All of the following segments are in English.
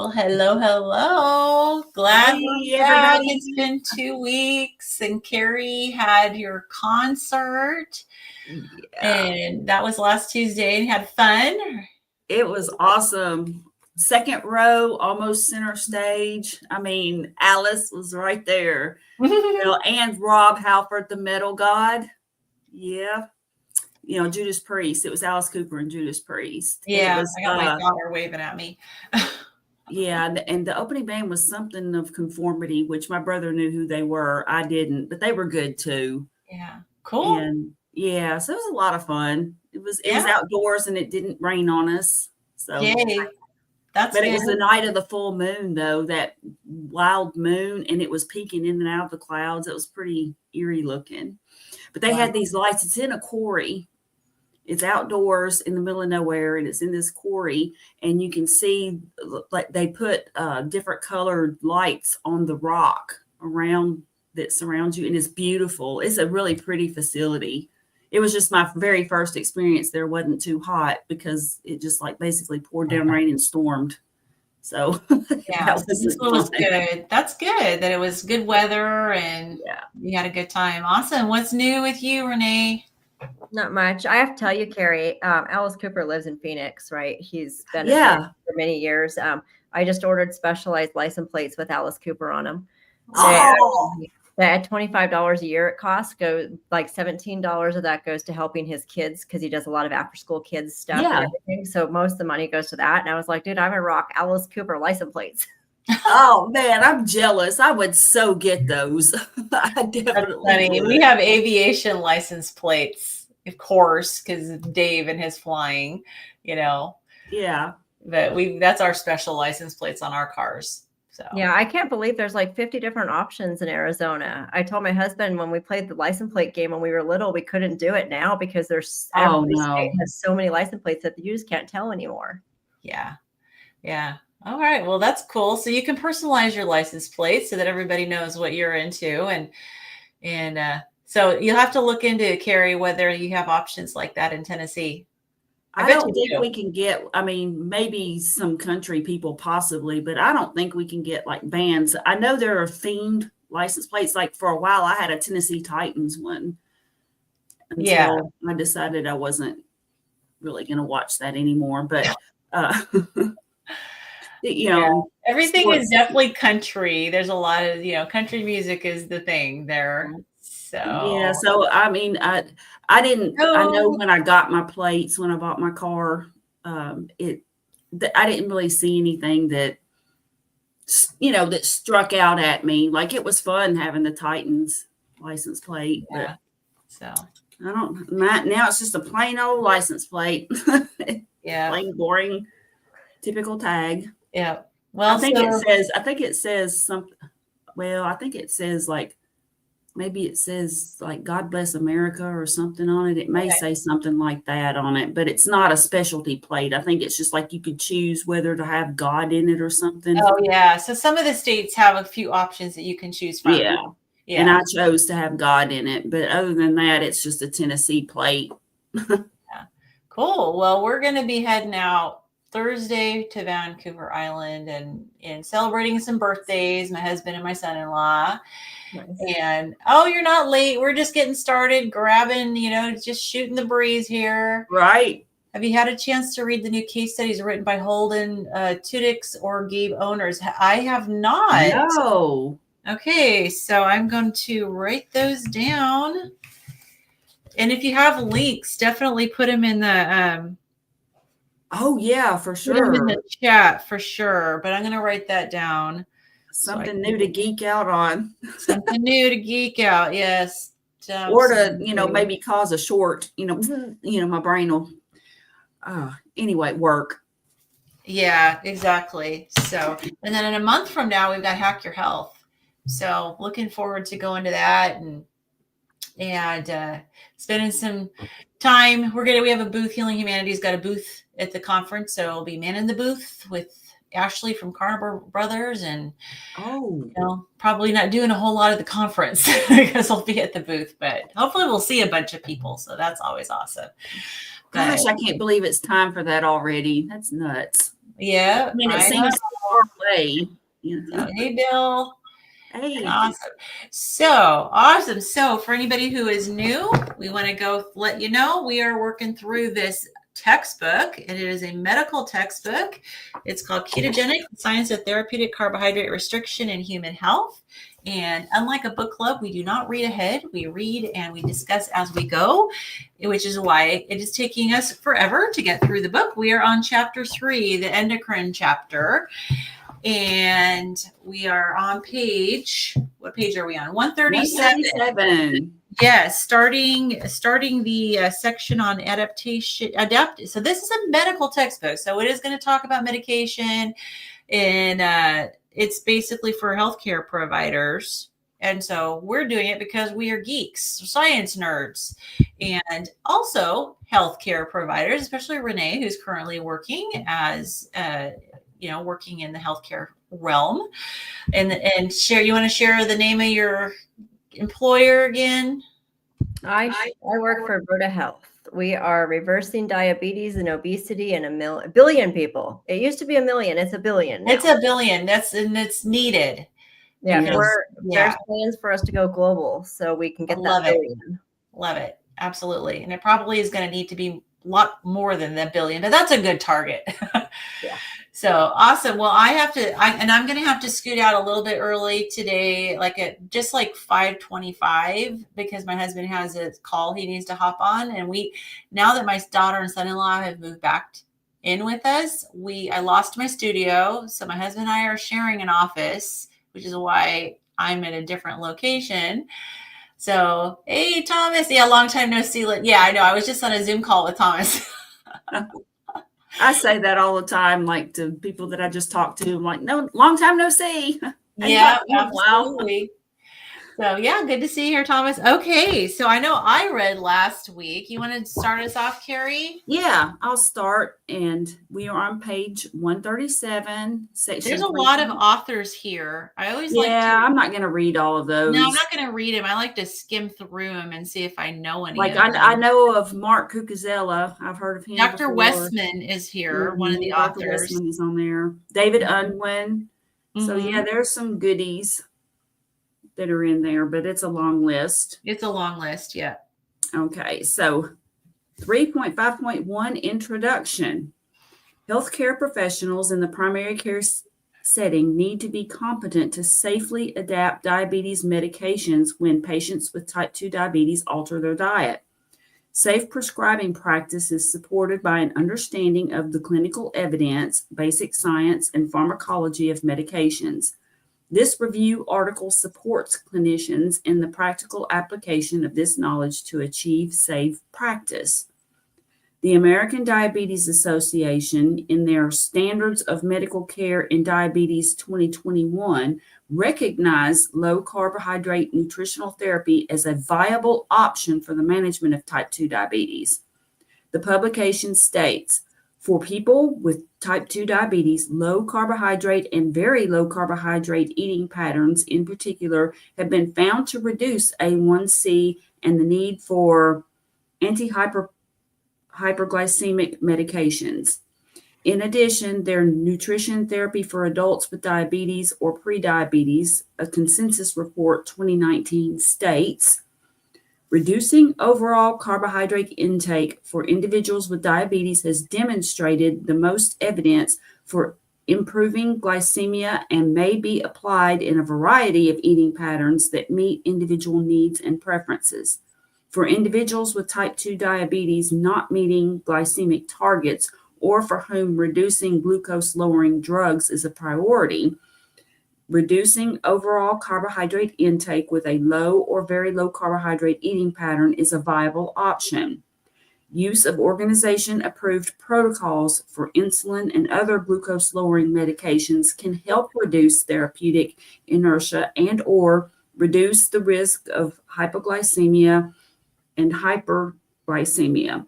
Well, hello. Glad Hey, we're back. everybody. It's been 2 weeks, and Carrie had your concert, Yeah, and that was last Tuesday, and had fun. it was awesome. Second row, almost center stage. I mean, Alice was right there. And Rob Halford, the metal god. Yeah. Judas Priest. It was Alice Cooper and Judas Priest. And it Yeah, was I got my daughter waving at me. and the opening band was something of Conformity, which my brother knew who they were. I didn't, but they were good too. Yeah, cool. And yeah, so it was a lot of fun. It was Yeah, outdoors and it didn't rain on us. So yay. That's but it good. was the night of the full moon though, that wild moon, and it was peeking in and out of the clouds. It was pretty eerie looking. But they Wow. had these lights. It's in a quarry. It's outdoors in the middle of nowhere, and it's in this quarry, and you can see like they put different colored lights on the rock around that surrounds you, and it's beautiful. It's a really pretty facility. It was just my very first experience there. Wasn't too hot because it just like basically poured down rain and stormed. So Yeah, that so this wasn't one was fun. good. That's good that it was good weather and Yeah. you had a good time. Awesome. What's new with you, Renee? Not much. I have to tell you, Carrie, Alice Cooper lives in Phoenix, right? He's been in Yeah. Phoenix for many years. I just ordered specialized license plates with Alice Cooper on them. Oh, At $25 a year it costs, go like $17 of that goes to helping his kids because he does a lot of after school kids stuff and yeah. everything. So most of the money goes to that. And I was like, dude, I'm gonna rock Alice Cooper license plates. Oh man, I'm jealous. I would so get those. I That's definitely funny. would. We have aviation license plates, of course, because Dave and his flying, Yeah. but that's our special license plates on our cars. So Yeah, I can't believe there's like 50 different options in Arizona. I told my husband when we played the license plate game when we were little, we couldn't do it now because there's Oh every state no. has so many license plates that you just can't tell anymore. yeah. All right. Well, that's cool. So you can personalize your license plate so that everybody knows what you're into. And so you'll have to look into, Carrie, whether you have options like that in Tennessee. I I bet don't you think do. we can get, I mean, maybe some country people possibly, but I don't think we can get like bands. I know there are themed license plates. Like for a while, I had a Tennessee Titans one Yeah. until I decided I wasn't really going to watch that anymore. But, Everything sports. is definitely country. There's a lot of, country music is the thing there. Yeah, So, so I mean, I know when I got my plates, when I bought my car, I didn't really see anything that struck out at me. Like it was fun having the Titans license plate, yeah. but So, now it's just a plain old license plate. yeah. Plain boring, typical tag. Yeah. Well, I think it says something. Well, I think it says like, maybe it says like God Bless America or something on it. It may say something like that on it, but it's not a specialty plate. I think it's just like you could choose whether to have God in it or something. Oh, yeah. So some of the states have a few options that you can choose from. Yeah. Yeah. And I chose to have God in it. But other than that, it's just a Tennessee plate. Yeah. Cool. Well, we're going to be heading out Thursday to Vancouver Island and celebrating some birthdays, my husband and my son-in-law. Nice. And you're not late. We're just getting started, grabbing, just shooting the breeze here. Right. Have you had a chance to read the new case studies written by Holden Tudix or Gabe Owners? I have not. No. Okay, so I'm going to write those down. And if you have links, definitely put them in the Oh yeah, for put them in sure. the chat for sure. But I'm going to write that down. Something new to geek out on. Something new to geek out, yes. Or to, maybe cause a short, my brain will anyway work. Yeah, exactly. So, and then in a month from now, we've got Hack Your Health. So looking forward to going to that and spending some time. We have a booth. Healing Humanity's got a booth at the conference, so I'll be manning the booth with Ashley from Carver Brothers, and probably not doing a whole lot of the conference because I'll be at the booth, but hopefully we'll see a bunch of people. So that's always awesome. Gosh, I can't believe it's time for that already. That's nuts. Yeah, I mean, it I seems know. so far away. You know? Hey, Bill. Hey, Awesome. So awesome. So for anybody who is new, we want to go let you know we are working through this textbook. And it is a medical textbook. It's called Ketogenic, The Science of Therapeutic Carbohydrate Restriction in Human Health. And unlike a book club, we do not read ahead. We read and we discuss as we go, which is why it is taking us forever to get through the book. We are on chapter 3, the endocrine chapter. And we are on what page are we on? 137. 137. Yes, starting the section on adaptation. So this is a medical textbook. So it is going to talk about medication, and it's basically for healthcare providers. And so we're doing it because we are geeks, science nerds, and also healthcare providers, especially Renee, who's currently working as working in the healthcare realm. And share, you want to share the name of your employer again? I work for Verta Health. We are reversing diabetes and obesity in a billion people. It used to be a million. It's a billion now. It's a billion. It's needed. Yeah, Because, there's plans for us to go global so we can get that billion. Love it. Absolutely. And it probably is going to need to be a lot more than that billion, but that's a good target. Yeah. So awesome. Well, I'm going to have to scoot out a little bit early today, at just 5:25, because my husband has a call he needs to hop on. And now that my daughter and son-in-law have moved back in with us, I lost my studio. So my husband and I are sharing an office, which is why I'm at a different location. So, hey, Thomas. Yeah, long time no see. Yeah, I know. I was just on a Zoom call with Thomas. I say that all the time, to people that I just talked to. I'm like, no, long time no see. Yeah, absolutely. So yeah, good to see you here, Thomas. Okay, so I know I read last week. You want to start us off, Carrie? Yeah, I'll start. And we are on page 137, section. There's a lot of authors here. I always I'm not going to read all of those. No, I'm not going to read them. I like to skim through them and see if I know any. I know of Mark Cucuzella. I've heard of him. Dr. Westman is here, one of the authors. Dr. Westman is on there. David Unwin. Mm-hmm. So yeah, there's some goodies that are in there, but it's a long list. It's a long list, yeah. Okay, so 3.5.1 Introduction. Healthcare professionals in the primary care setting need to be competent to safely adapt diabetes medications when patients with type 2 diabetes alter their diet. Safe prescribing practice is supported by an understanding of the clinical evidence, basic science, and pharmacology of medications. This review article supports clinicians in the practical application of this knowledge to achieve safe practice. The American Diabetes Association, in their Standards of Medical Care in Diabetes 2021, recognized low carbohydrate nutritional therapy as a viable option for the management of type 2 diabetes. The publication states, for people with type 2 diabetes, low carbohydrate and very low carbohydrate eating patterns in particular have been found to reduce A1C and the need for hyperglycemic medications. In addition, their nutrition therapy for adults with diabetes or prediabetes, a consensus report 2019 states, reducing overall carbohydrate intake for individuals with diabetes has demonstrated the most evidence for improving glycemia and may be applied in a variety of eating patterns that meet individual needs and preferences. For individuals with type 2 diabetes not meeting glycemic targets or for whom reducing glucose-lowering drugs is a priority, reducing overall carbohydrate intake with a low or very low carbohydrate eating pattern is a viable option. Use of organization-approved protocols for insulin and other glucose-lowering medications can help reduce therapeutic inertia and or reduce the risk of hypoglycemia and hyperglycemia.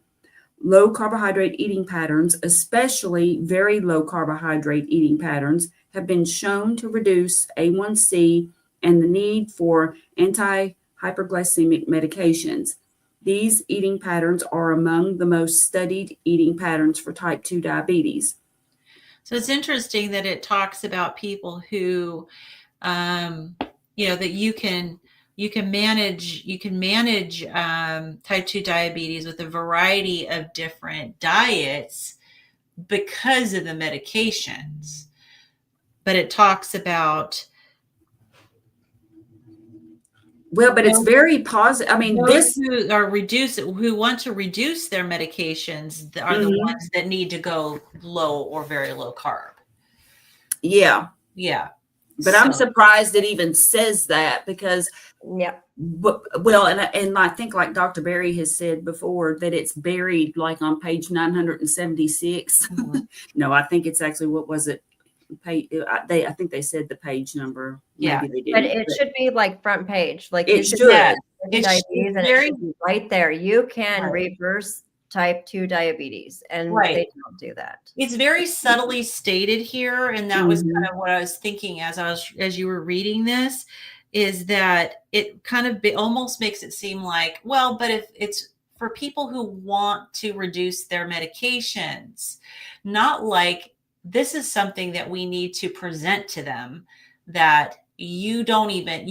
Low carbohydrate eating patterns, especially very low carbohydrate eating patterns, have been shown to reduce A1C and the need for anti-hyperglycemic medications. These eating patterns are among the most studied eating patterns for type 2 diabetes. So it's interesting that it talks about people who, that you can manage type 2 diabetes with a variety of different diets because of the medications. But it talks about, well, but it's very positive. I mean, those who want to reduce their medications are the ones that need to go low or very low carb. Yeah. But I'm surprised it even says that, because well, and I think, like Dr. Berry has said before, that it's buried like on page 976. No, I think it's actually, what was it? I think they said the page number. Maybe they did. But it should be like front page. Like it should. It should be right there. You can reverse type 2 diabetes, and they don't do that. It's very subtly stated here, and that was kind of what I was thinking as you were reading this, is that it kind of almost makes it seem like, well, but if it's for people who want to reduce their medications, not like this is something that we need to present to them, that you don't even,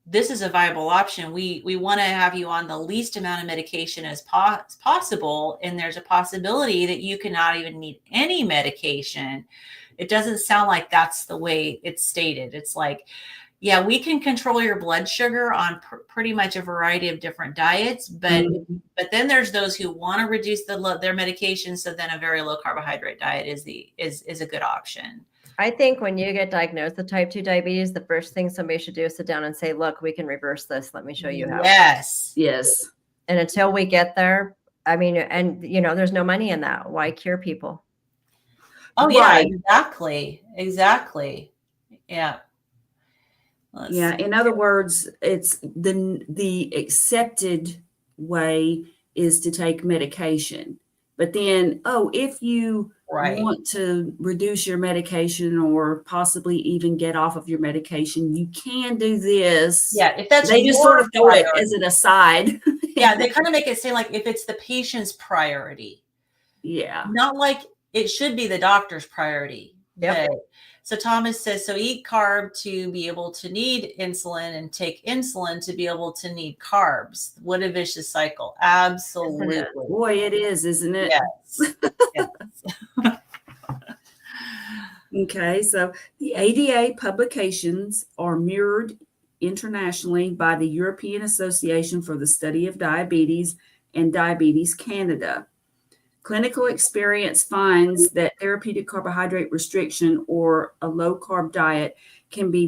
this is a viable option. We want to have you on the least amount of medication as possible. And there's a possibility that you cannot even need any medication. It doesn't sound like that's the way it's stated. It's like, yeah, we can control your blood sugar on pretty much a variety of different diets, but then there's those who want to reduce their medication. So then a very low carbohydrate diet is a good option. I think when you get diagnosed with type 2 diabetes, the first thing somebody should do is sit down and say, look, we can reverse this. Let me show you how. Yes. And until we get there, I mean, and there's no money in that. Why cure people? Oh, yeah, exactly. Yeah. In other words, it's the accepted way is to take medication. But then, if you want to reduce your medication or possibly even get off of your medication, you can do this. Yeah, if that's, they just sort of throw it as an aside. Yeah, they kind of make it seem like if it's the patient's priority. Yeah. Not like it should be the doctor's priority. Yep. So Thomas says, so eat carb to be able to need insulin, and take insulin to be able to need carbs. What a vicious cycle. Absolutely. Boy, it is, isn't it? Yes. Okay, so the ADA publications are mirrored internationally by the European Association for the Study of Diabetes and Diabetes Canada. Clinical experience finds that therapeutic carbohydrate restriction or a low-carb diet can be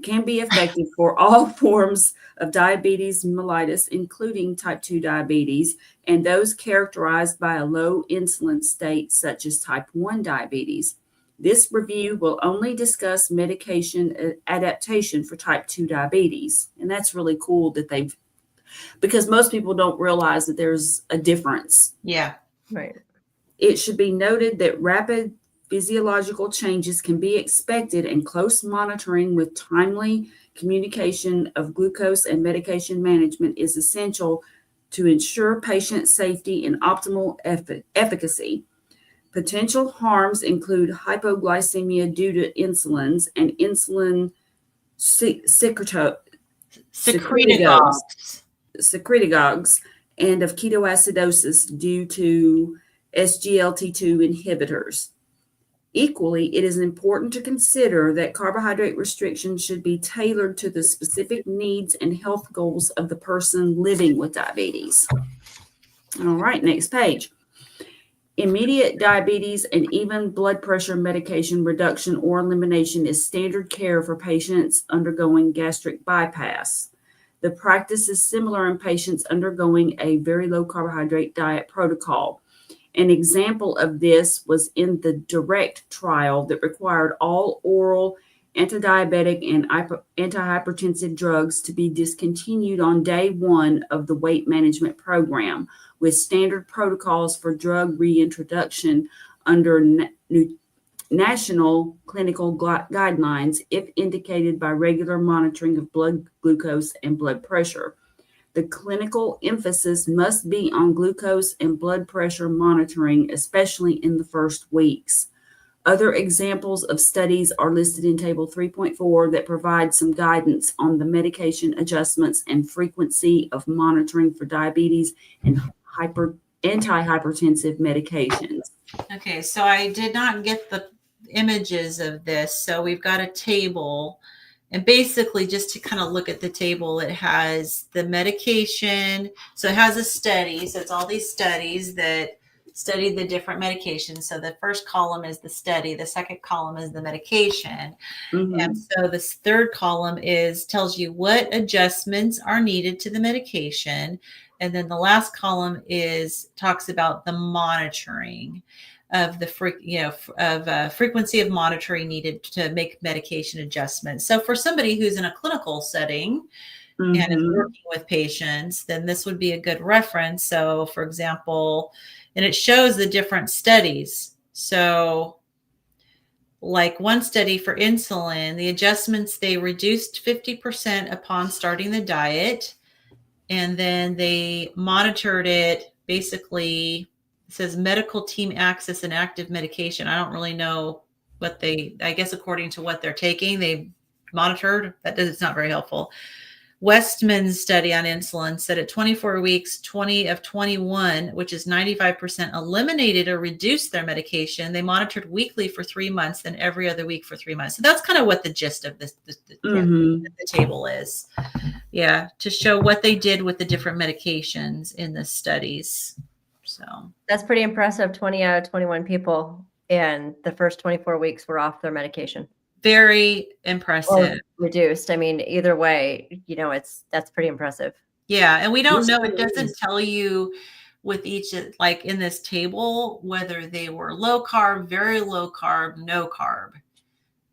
can be effective for all forms of diabetes mellitus, including type 2 diabetes, and those characterized by a low insulin state, such as type 1 diabetes. This review will only discuss medication adaptation for type 2 diabetes. And that's really cool that because most people don't realize that there's a difference. Yeah. Right. It should be noted that rapid physiological changes can be expected, and close monitoring with timely communication of glucose and medication management is essential to ensure patient safety and optimal efficacy. Potential harms include hypoglycemia due to insulins and insulin secretagogues, and of ketoacidosis due to SGLT2 inhibitors. Equally, it is important to consider that carbohydrate restriction should be tailored to the specific needs and health goals of the person living with diabetes. All right, next page. Immediate diabetes and even blood pressure medication reduction or elimination is standard care for patients undergoing gastric bypass. The practice is similar in patients undergoing a very low carbohydrate diet protocol. An example of this was in the DIRECT trial that required all oral antidiabetic and antihypertensive drugs to be discontinued on day 1 of the weight management program, with standard protocols for drug reintroduction under national clinical guidelines if indicated by regular monitoring of blood glucose and blood pressure. The clinical emphasis must be on glucose and blood pressure monitoring, especially in the first weeks. Other examples of studies are listed in Table 3.4 that provide some guidance on the medication adjustments and frequency of monitoring for diabetes and antihypertensive medications. Okay, so I did not get the images of this. So we've got a table. And basically, just to kind of look at the table, it has the medication. So it has a study. So it's all these studies that study the different medications. So the first column is the study. The second column is the medication. Mm-hmm. And so this third column tells you what adjustments are needed to the medication. And then the last column talks about the monitoring of the frequency of monitoring needed to make medication adjustments. So for somebody who's in a clinical setting and is working with patients, then this would be a good reference. So for example, and it shows the different studies. So like one study for insulin, the adjustments, they reduced 50% upon starting the diet. And then they monitored it basically. It says medical team access and active medication. I don't really know I guess according to what they're taking, they monitored. It's not very helpful. Westman's study on insulin said at 24 weeks, 20 of 21, which is 95%, eliminated or reduced their medication. They monitored weekly for 3 months, then every other week for 3 months. So that's kind of what the gist of the table is. Yeah, to show what they did with the different medications in the studies. So that's pretty impressive. 20 out of 21 people in the first 24 weeks were off their medication. Very impressive. Or reduced. I mean, either way, that's pretty impressive. Yeah. And we don't know. It doesn't tell you with each, like in this table, whether they were low carb, very low carb, no carb.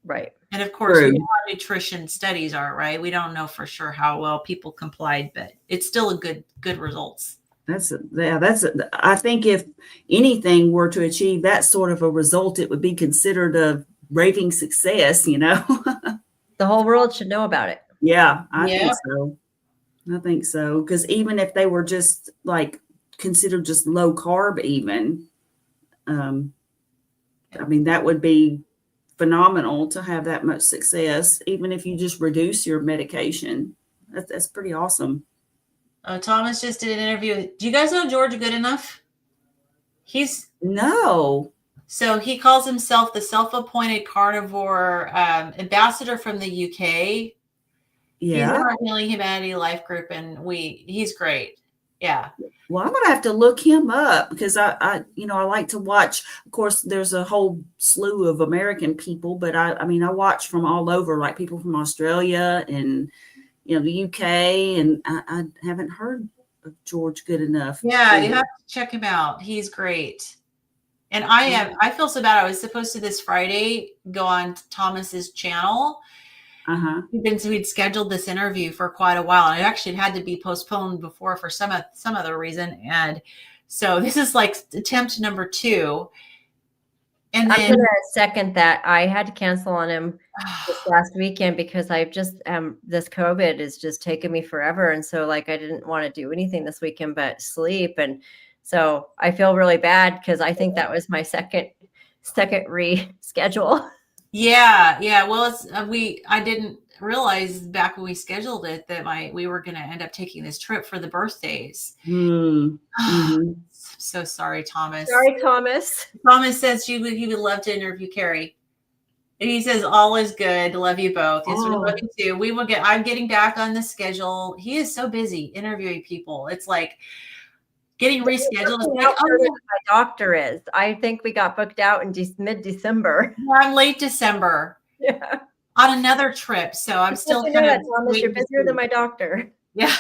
Right. And of course, we know how nutrition studies are, right? We don't know for sure how well people complied, but it's still a good results. I think if anything were to achieve that sort of a result, it would be considered a raving success, The whole world should know about it. Yeah, I think so. Because even if they were just like considered just low carb, even, that would be phenomenal to have that much success, even if you just reduce your medication. That's pretty awesome. Thomas just did an interview. Do you guys know George Goodenough? No. So he calls himself the self-appointed carnivore ambassador from the UK. Yeah. He's in our Healing Humanity Life group, and he's great. Yeah. Well, I'm gonna have to look him up because I like to watch. Of course, there's a whole slew of American people, but I watch from all over, like people from Australia and the UK, and I haven't heard of George Goodenough. Yeah, you have to check him out. He's great. And I feel so bad. I was supposed to this Friday go on Thomas's channel. We'd scheduled this interview for quite a while, and it actually had to be postponed before for some other reason. And so this is like attempt number 2. And then, I'm going to second that. I had to cancel on him this last weekend because I've just this COVID is just taking me forever, and so I didn't want to do anything this weekend but sleep, and so I feel really bad because I think that was my second reschedule. Yeah. Well, I didn't realize back when we scheduled it that we were going to end up taking this trip for the birthdays. So sorry, Thomas. Sorry, Thomas. Thomas says he would love to interview Carrie. And he says, all is good. Love you both. Yes, we love you too. I'm getting back on the schedule. He is so busy interviewing people. It's like getting rescheduled. My doctor is. I think we got booked out in mid-December. I'm late December. Yeah. On another trip. So I'm still kind of. Thomas, you're busier than my doctor. Yeah.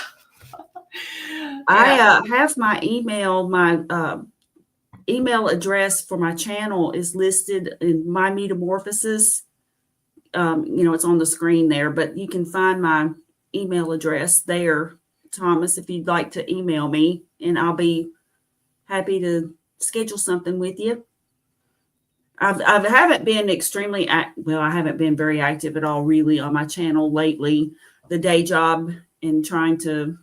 I have my email. My email address for my channel is listed in my Metamorphosis. It's on the screen there, but you can find my email address there, Thomas, if you'd like to email me, and I'll be happy to schedule something with you. I haven't been I haven't been very active at all really on my channel lately. The day job and trying to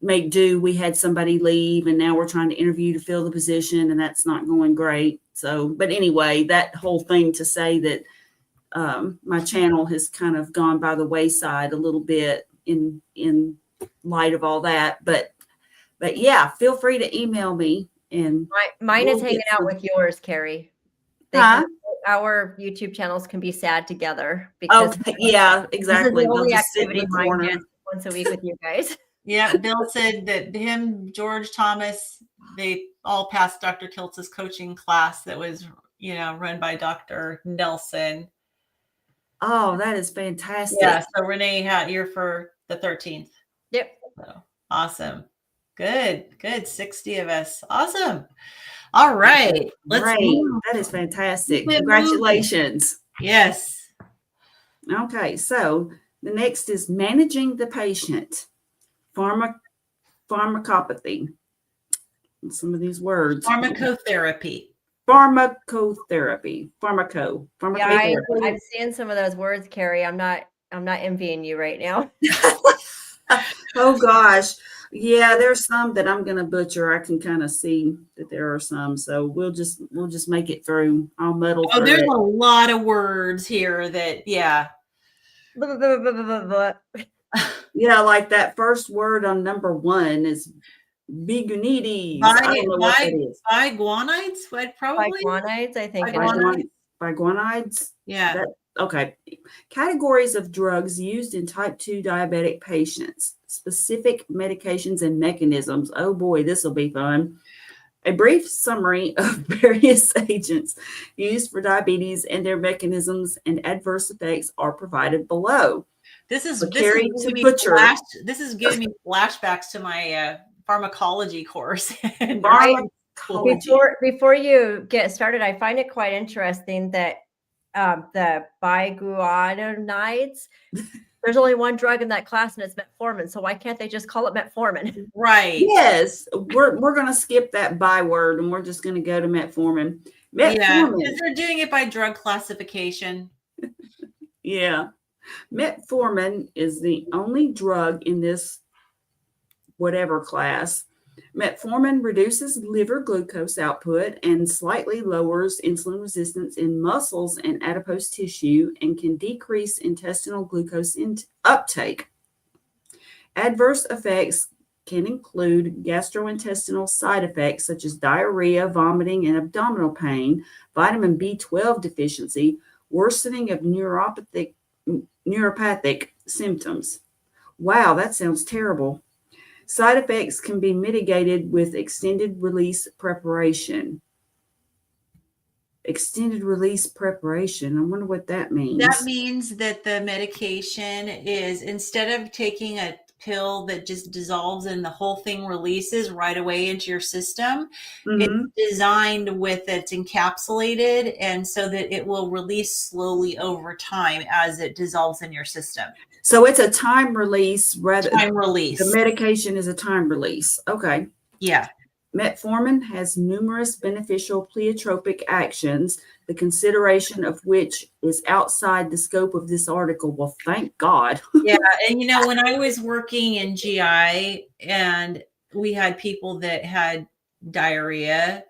make do. We had somebody leave, and now we're trying to interview to fill the position, and that's not going great. So, but anyway, that whole thing to say that my channel has kind of gone by the wayside a little bit in light of all that. But yeah, feel free to email me. And mine is hanging out with yours, Carrie. Our YouTube channels can be sad together because yeah, exactly. This is the only activity mine gets once a week with you guys. Yeah, Bill said that him, George, Thomas, they all passed Dr. Kiltz's coaching class that was, run by Dr. Nelson. Oh, that is fantastic. Yeah, so Renee, you're for the 13th. Yep. So, awesome. Good. 60 of us. Awesome. All right. Let's move. That is fantastic. Congratulations. Yes. Okay, so the next is managing the patient. Pharmacopathy. Some of these words. Pharmacotherapy. Pharmaco. Yeah, I've seen some of those words, Carrie. I'm not envying you right now. Oh gosh. Yeah, there's some that I'm gonna butcher. I can kind of see that there are some. So we'll just make it through. I'll muddle through. There's a lot of words here that yeah, like that first word on number 1 is bigunides. I don't know what that is. Biguanides? Probably. Biguanides, I think. Biguanides? Yeah. Okay. Categories of drugs used in type 2 diabetic patients. Specific medications and mechanisms. Oh boy, this will be fun. A brief summary of various agents used for diabetes and their mechanisms and adverse effects are provided below. This is giving me flashbacks to my pharmacology course. Before you get started, I find it quite interesting that the biguanides, there's only one drug in that class, and it's metformin. So why can't they just call it metformin? Right. Yes, we're going to skip that by word, and we're just going to go to metformin. Yeah, because they're doing it by drug classification. Yeah. Metformin is the only drug in this whatever class. Metformin reduces liver glucose output and slightly lowers insulin resistance in muscles and adipose tissue and can decrease intestinal glucose uptake. Adverse effects can include gastrointestinal side effects such as diarrhea, vomiting, and abdominal pain, vitamin B12 deficiency, worsening of neuropathic symptoms. Wow, that sounds terrible. Side effects can be mitigated with extended release preparation. Extended release preparation. I wonder what that means. That means that the medication is, instead of taking a pill that just dissolves and the whole thing releases right away into your system, it's designed with it's encapsulated, and so that it will release slowly over time as it dissolves in your system. So it's a time release rather. Time release. The medication is a time release. Okay. Yeah. Metformin has numerous beneficial pleiotropic actions, the consideration of which is outside the scope of this article. Well, thank God. Yeah. And, when I was working in GI and we had people that had diarrhea,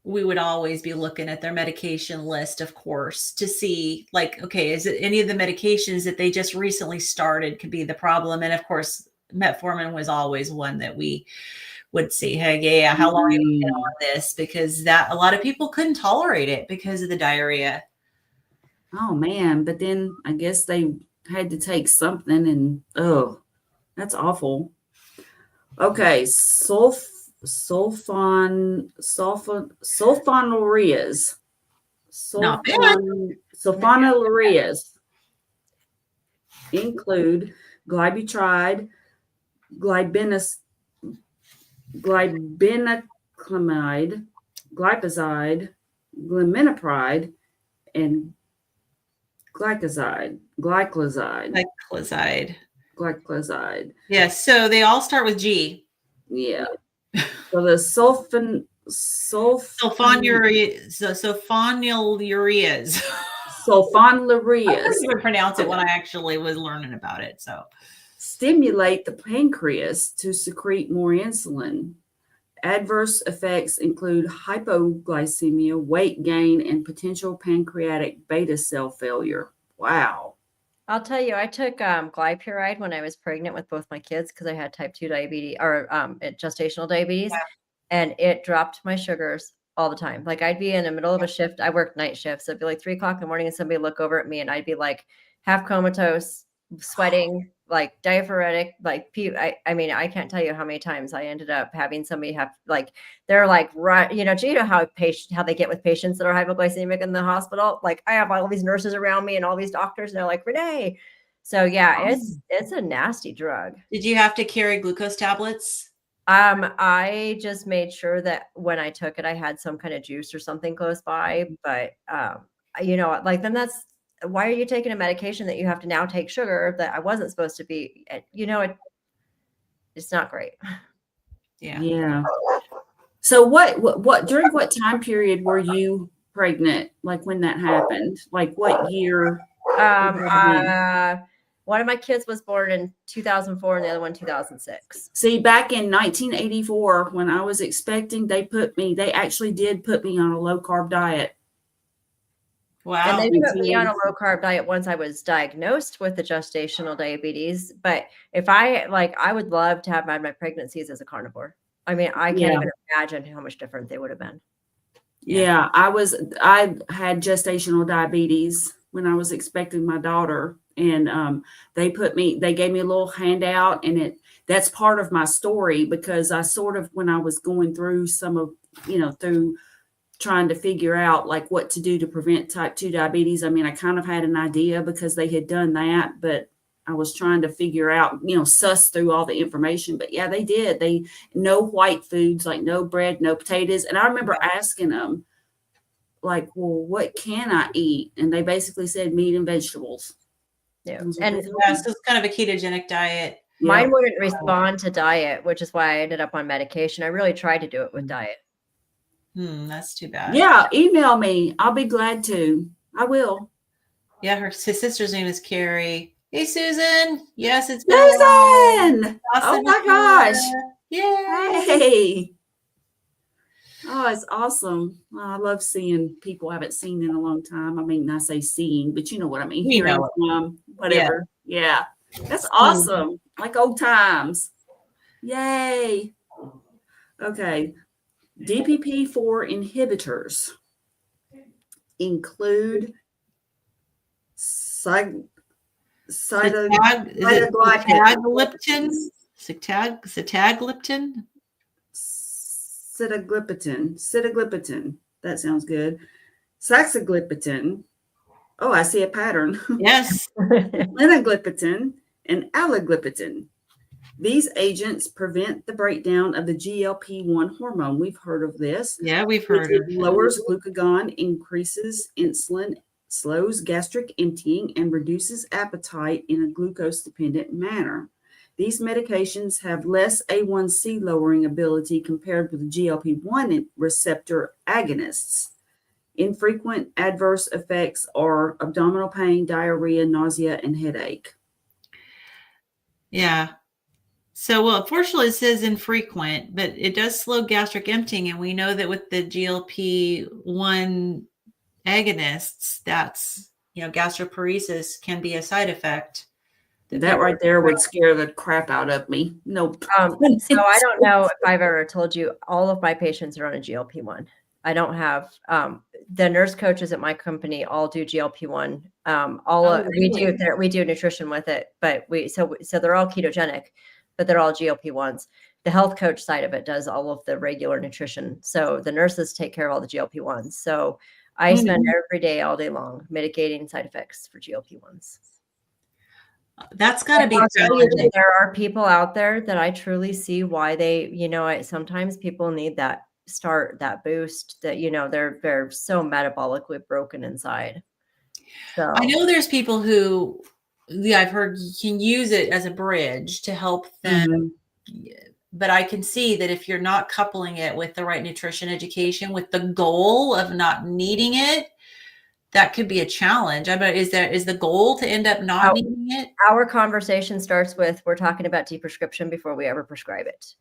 we would always be looking at their medication list, of course, to see okay, is it any of the medications that they just recently started could be the problem? And of course, metformin was always one that we would see, hey, yeah, how long have you been on this? Because a lot of people couldn't tolerate it because of the diarrhea. Oh man, but then I guess they had to take something, and that's awful. Okay, sulfonylureas. Sulfonylureas include glybutride, glibeniclamide, glipizide, glimepiride, and glycoside. Yes, so they all start with G. Yeah. So the sulfonylureas. I couldn't even pronounce it when I actually was learning about it. So stimulate the pancreas to secrete more insulin. Adverse effects include hypoglycemia, weight gain, and potential pancreatic beta cell failure. Wow. I'll tell you, I took glypuride when I was pregnant with both my kids because I had type 2 diabetes or gestational diabetes, and it dropped my sugars all the time. Like I'd be in the middle of a shift. I worked night shifts. So it'd be like 3 o'clock in the morning and somebody would look over at me and I'd be like half comatose, sweating, like diaphoretic, like I mean, I can't tell you how many times I ended up having somebody have like, they're like, right, you know, do you know how they get with patients that are hypoglycemic in the hospital? Like I have all these nurses around me and all these doctors, and they're like, Renee. So yeah, it's a nasty drug. Did you have to carry glucose tablets? I just made sure that when I took it, I had some kind of juice or something close by. But you know, like then that's why are you taking a medication that you have to now take sugar that I wasn't supposed to be? You know, it's not great. Yeah. So what during what time period were you pregnant? Like when that happened? Like what year? One of my kids was born in 2004 and the other one 2006. See, back in 1984, when I was expecting, they actually did put me on a low carb diet. Wow. And they put me on a low carb diet once I was diagnosed with the gestational diabetes. But if I would love to have had my pregnancies as a carnivore. I mean, I can't even imagine how much different they would have been. Yeah, I had gestational diabetes when I was expecting my daughter, and they gave me a little handout, and that's part of my story because I sort of, when I was going through through trying to figure out like what to do to prevent type 2 diabetes. I mean, I kind of had an idea because they had done that, but I was trying to figure out, suss through all the information. But yeah, they did. No white foods, like no bread, no potatoes. And I remember asking them, like, well, what can I eat? And they basically said meat and vegetables. Yeah. So it's kind of a ketogenic diet. Mine wouldn't respond to diet, which is why I ended up on medication. I really tried to do it with diet. That's too bad. Yeah, email me. I'll be glad to. I will. Yeah, his sister's name is Carrie. Hey, Susan. Yes, it's been Susan. Awesome. Oh my gosh. Yay. Hey. Oh, it's awesome. I love seeing people I haven't seen in a long time. I mean, I say seeing, but you know what I mean. Hearing from whatever. Yeah. That's awesome. Like old times. Yay. Okay. DPP-4 inhibitors include sitagliptin. Sitagliptin. That sounds good. Saxagliptin. Oh, I see a pattern. Yes. Linagliptin and allagliptin. These agents prevent the breakdown of the GLP-1 hormone. We've heard of this. Yeah, we've heard of it. Lowers glucagon, increases insulin, slows gastric emptying, and reduces appetite in a glucose-dependent manner. These medications have less A1C lowering ability compared with the GLP-1 receptor agonists. Infrequent adverse effects are abdominal pain, diarrhea, nausea, and headache. Yeah. So, well, unfortunately, it says infrequent, but it does slow gastric emptying. And we know that with the GLP-1 agonists, that's, gastroparesis can be a side effect. That right there would scare the crap out of me. Nope. So I don't know if I've ever told you, all of my patients are on a GLP-1. I don't have the nurse coaches at my company all do GLP-1. We do nutrition with it, but so they're all ketogenic, but they're all GLP-1s. The health coach side of it does all of the regular nutrition. So the nurses take care of all the GLP-1s. So I spend every day, all day long, mitigating side effects for GLP-1s. That's got to be challenging. There are people out there that I truly see why they, sometimes people need that start, that boost, that, they're so metabolically broken inside. So I know there's people who, I've heard, can use it as a bridge to help them. But I can see that if you're not coupling it with the right nutrition education, with the goal of not needing it, that could be a challenge. I mean, is the goal to end up not Our, needing it? our conversation starts with, we're talking about deprescription before we ever prescribe it.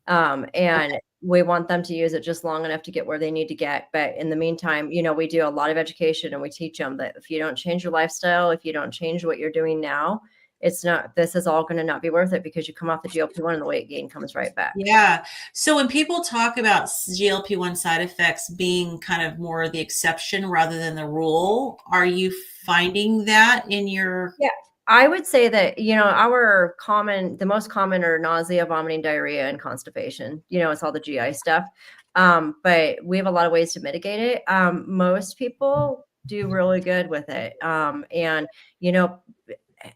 And we want them to use it just long enough to get where they need to get. But in the meantime, we do a lot of education, and we teach them that if you don't change your lifestyle, if you don't change what you're doing now, this is all going to not be worth it, because you come off the GLP-1 and the weight gain comes right back. Yeah. So when people talk about GLP-1 side effects being kind of more the exception rather than the rule, are you finding that in your? Yeah. I would say that, the most common are nausea, vomiting, diarrhea, and constipation. It's all the GI stuff. But we have a lot of ways to mitigate it. Most people do really good with it. And,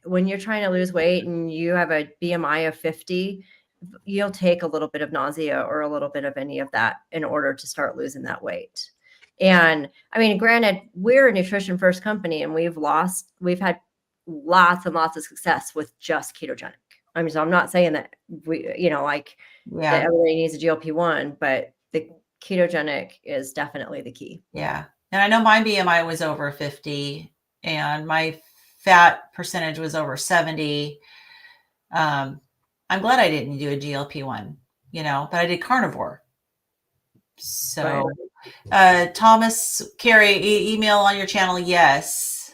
when you're trying to lose weight and you have a BMI of 50, you'll take a little bit of nausea or a little bit of any of that in order to start losing that weight. And I mean, granted, we're a nutrition first company, and we've had lots and lots of success with just ketogenic. I mean, so I'm not saying that that everybody needs a GLP-1, but the ketogenic is definitely the key. Yeah. And I know my BMI was over 50 and my fat percentage was over 70. I'm glad I didn't do a GLP-1, but I did carnivore. So, Thomas, Carrie, email on your channel. Yes.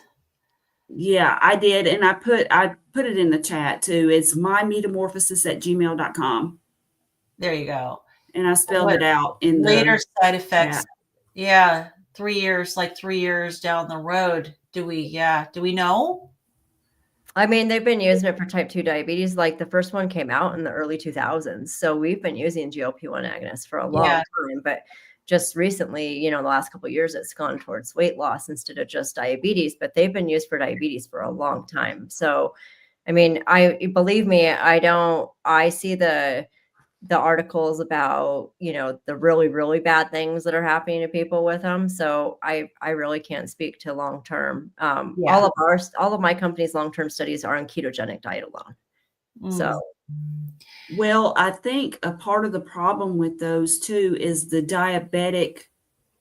Yeah, I did. And I put it in the chat too. It's mymetamorphosis@gmail.com. There you go. And I spelled it out in later side effects. Yeah. 3 years, like 3 years down the road. Do we know? I mean, they've been using it for type 2 diabetes. Like the first one came out in the early 2000s. So we've been using GLP-1 agonists for a long time, but just recently, the last couple of years, it's gone towards weight loss instead of just diabetes, but they've been used for diabetes for a long time. So, I mean, believe me, I see the articles about, the really, really bad things that are happening to people with them. So I really can't speak to long-term. All of my company's long-term studies are on ketogenic diet alone. So. Well, I think a part of the problem with those too is the diabetic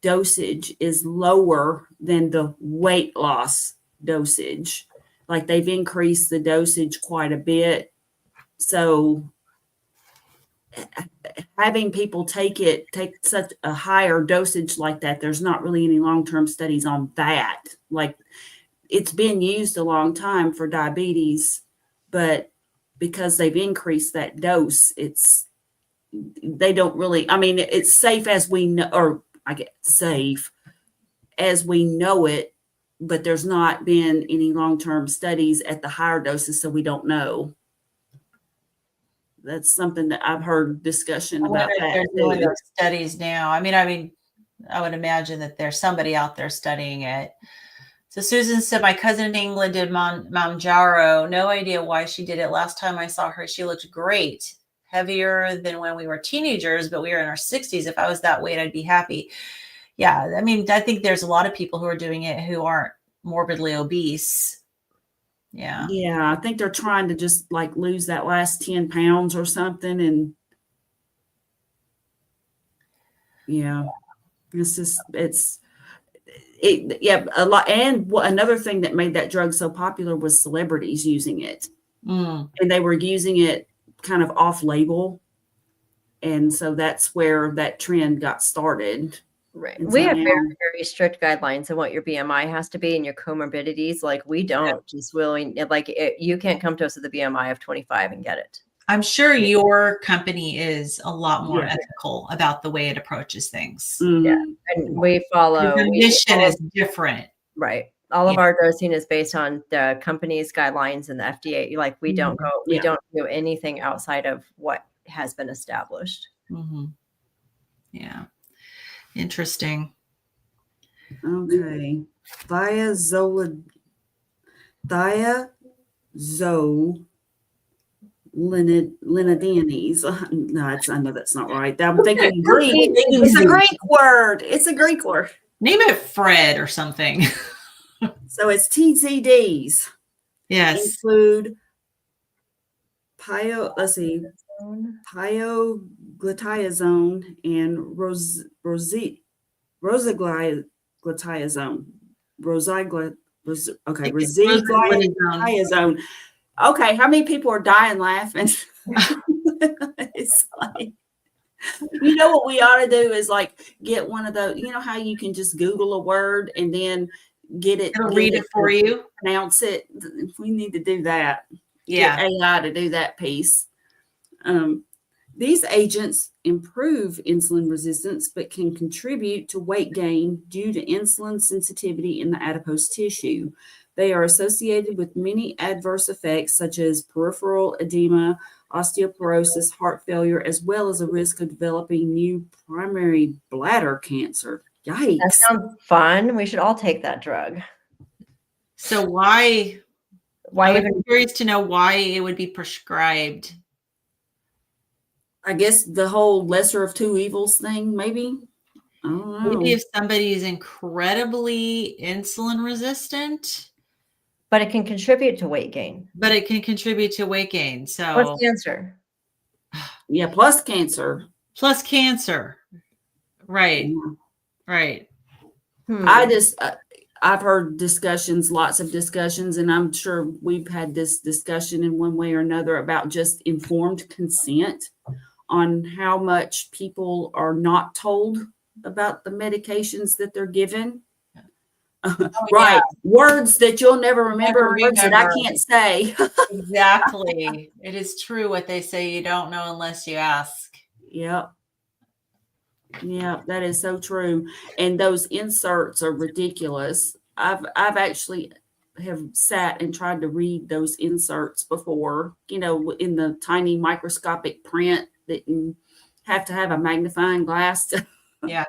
dosage is lower than the weight loss dosage. Like they've increased the dosage quite a bit. So having people take such a higher dosage like that, there's not really any long-term studies on that. Like it's been used a long time for diabetes, but because they've increased that dose, they don't really, I mean, it's safe as we know, or I get safe as we know it, but there's not been any long-term studies at the higher doses, so we don't know. That's something that I've heard discussion about. They're doing those studies now. I mean, I would imagine that there's somebody out there studying it. So Susan said, my cousin in England did Manjaro. No idea why she did it. Last time I saw her, she looked great. Heavier than when we were teenagers, but we were in our 60s. If I was that weight, I'd be happy. Yeah. I mean, I think there's a lot of people who are doing it who aren't morbidly obese. Yeah. Yeah. I think they're trying to just like lose that last 10 pounds or something. And yeah, a lot. And another thing that made that drug so popular was celebrities using it. And they were using it kind of off label. And so that's where that trend got started. Right. We have very, very strict guidelines on what your BMI has to be and your comorbidities. Like we don't just you can't come to us with a BMI of 25 and get it. I'm sure your company is a lot more ethical about the way it approaches things. Yeah. And we follow. The mission is different. Right. All of our dosing is based on the company's guidelines and the FDA. Like we don't do anything outside of what has been established. Yeah. Interesting. Okay. Thiazolidinies. No, I know that's not right. I'm thinking Greek. It's a Greek word. It's a Greek word. Name it Fred or something. So it's TZDs. Yes. Include pioglitazone and rosaglutathione. rosiglitazone. Okay, how many people are dying laughing? It's like, you know what we ought to do is like get one of those, you know how you can just Google a word and then It'll read it for you. Pronounce it. We need to do that. Yeah. Get AI to do that piece. These agents improve insulin resistance, but can contribute to weight gain due to insulin sensitivity in the adipose tissue. They are associated with many adverse effects, such as peripheral edema, osteoporosis, heart failure, as well as a risk of developing new primary bladder cancer. Yikes. That sounds fun. We should all take that drug. So why I would be curious to know why it would be prescribed. I guess the whole lesser of two evils thing, maybe. I don't know. Maybe if somebody is incredibly insulin resistant. But it can contribute to weight gain. But it can contribute to weight gain. So plus cancer. Yeah, plus cancer. Plus cancer. Right. Yeah. Right. I've heard discussions, lots of discussions, and I'm sure we've had this discussion in one way or another about just informed consent on how much people are not told about the medications that they're given. Right. Yeah. Words that you'll never remember, words that I can't say. Exactly. It is true what they say. You don't know unless you ask. Yep. Yeah, that is so true. And those inserts are ridiculous. I've actually have sat and tried to read those inserts before, you know, in the tiny microscopic print that you have to have a magnifying glass. Yeah.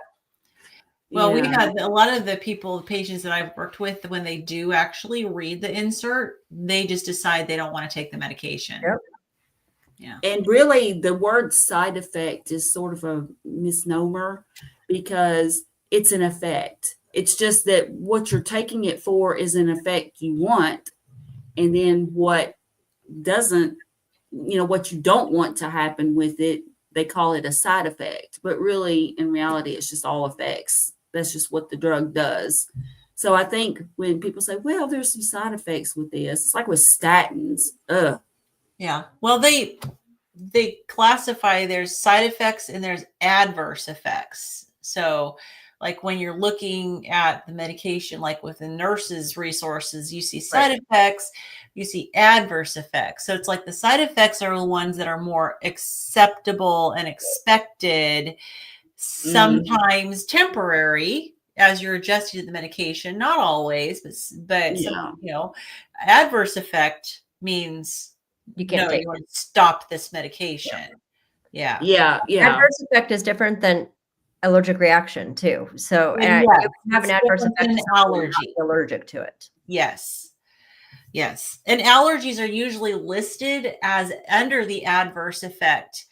Well, we had a lot of the patients that I've worked with, when they do actually read the insert, they just decide they don't want to take the medication. Yep. Yeah. And really the word side effect is sort of a misnomer because it's an effect. It's just that what you're taking it for is an effect you want. And then what doesn't, you know, what you don't want to happen with it, they call it a side effect. But really, in reality, it's just all effects. That's just what the drug does. So I think when people say, well, there's some side effects with this, it's like with statins. Ugh. Yeah. Well, they classify there's side effects and there's adverse effects. So like when you're looking at the medication, like with the nurses' resources, you see side effects, you see adverse effects. So it's like the side effects are the ones that are more acceptable and expected, sometimes temporary as you're adjusting to the medication, not always, but some, you know, adverse effect means you can't you want to stop this medication. Yeah. Yeah. Adverse effect is different than allergic reaction too. So you can have an adverse effect, an allergy, allergic to it. Yes. Yes. And allergies are usually listed as under the adverse effect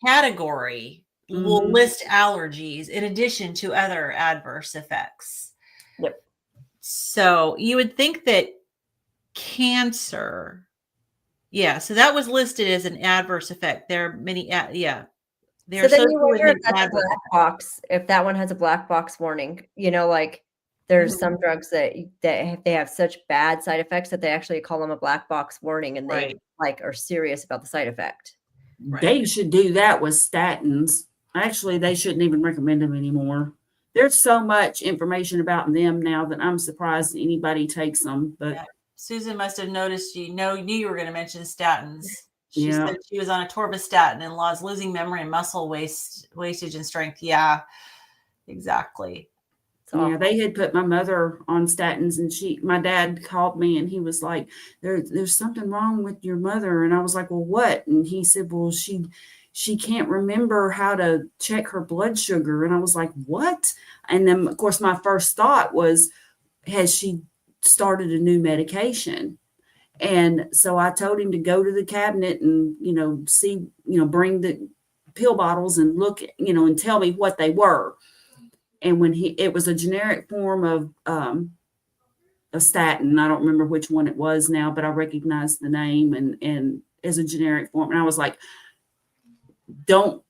category. Will list allergies in addition to other adverse effects. Yep. So you would think that cancer, so that was listed as an adverse effect. There are many, So then you wonder if that's a black box, if that one has a black box warning, you know, like there's some drugs that they have such bad side effects that they actually call them a black box warning, and they like are serious about the side effect. They should do that with statins. Actually, they shouldn't even recommend them anymore. There's so much information about them now that I'm surprised anybody takes them. But Susan must have noticed knew you were going to mention statins. She said she was on atorvastatin and was losing memory and muscle wastage and strength. Yeah, exactly. Yeah, they had put my mother on statins, and my dad called me and he was like, there's something wrong with your mother. And I was like, well, what? And he said, well, she can't remember how to check her blood sugar. And I was like, what? And then of course my first thought was, has she started a new medication? And so I told him to go to the cabinet and, you know, see, you know, bring the pill bottles and look, you know, and tell me what they were. And when it was a generic form of a statin. I don't remember which one it was now, but I recognized the name and as a generic form. And I was like, don't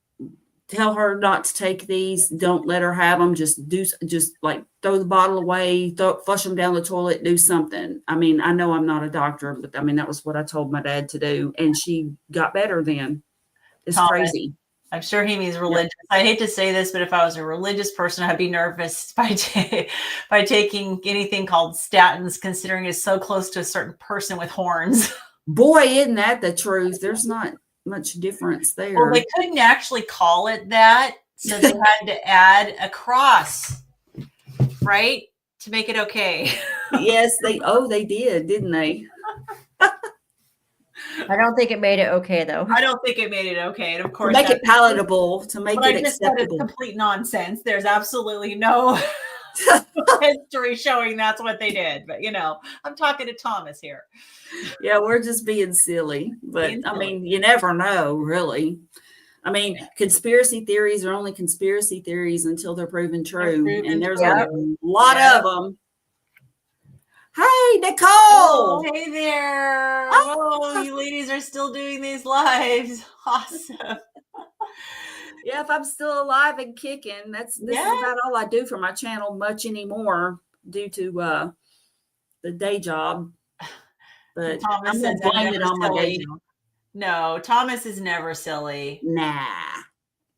tell her not to take these. Don't let her have them. Just like throw the bottle away, flush them down the toilet, do something. I mean, I know I'm not a doctor, but I mean, that was what I told my dad to do. And she got better then. It's Thomas, crazy. I'm sure he means religious. Yep. I hate to say this, but if I was a religious person, I'd be nervous by taking anything called statins, considering it's so close to a certain person with horns. Boy, isn't that the truth? There's not much difference there. Well, they couldn't actually call it that, so they had to add a cross, right, to make it okay. Yes, they did, didn't they? I don't think it made it okay, though. I don't think it made it okay. And of course, to make it palatable, to make it acceptable. It's complete nonsense. There's absolutely no history showing that's what they did. But, I'm talking to Thomas here. Yeah, we're just being silly. But, I mean, you never know, really. I mean, conspiracy theories are only conspiracy theories until they're proven true. And there's a lot of them. Hey, Nicole! Oh, hey there. Oh, you ladies are still doing these lives. Awesome. Yeah, if I'm still alive and kicking, this is about all I do for my channel much anymore due to the day job. But Thomas I'm going to blame it on my day job. No, Thomas is never silly. Nah,